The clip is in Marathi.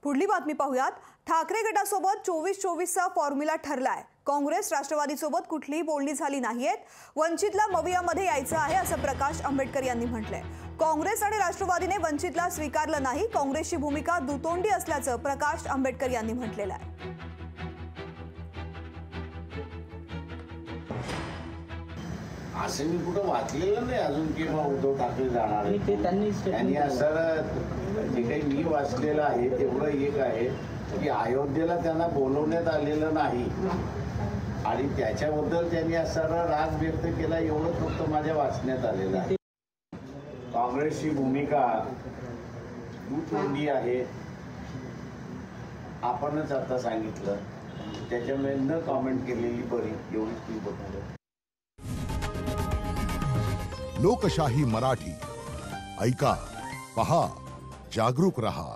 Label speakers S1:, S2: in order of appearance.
S1: पुढली बातमी पाहूयात। ठाकरे गटासोबत 24-24चा फॉर्म्युला ठरलाय। काँग्रेस राष्ट्रवादीसोबत कुठलीही बोलणी झाली नाहीये। वंचितला मवियामध्ये यायचं आहे असं प्रकाश आंबेडकर यांनी म्हटलंय। काँग्रेस आणि राष्ट्रवादीने वंचितला स्वीकारलं नाही। काँग्रेसची भूमिका दुतोंडी असल्याचं प्रकाश आंबेडकर यांनी म्हटलेलं आहे।
S2: असं मी कुठं वाचलेलं नाही अजून की उद्धव ठाकरे जाणार आणि असं जे काही मी वाचलेलं आहे तेवढं एक आहे की अयोध्येला त्यांना बोलवण्यात आलेलं नाही आणि त्याच्याबद्दल त्यांनी असा राग व्यक्त केला, एवढं फक्त माझ्या वाचण्यात आलेलं आहे। काँग्रेसची भूमिका दुतोंडी आहे आपणच आता सांगितलं, त्याच्यामुळे न कॉमेंट केलेली बरी, एवढीच ती बघतो।
S3: लोकशाही मराठी ऐका, पहा, जागरूक रहा।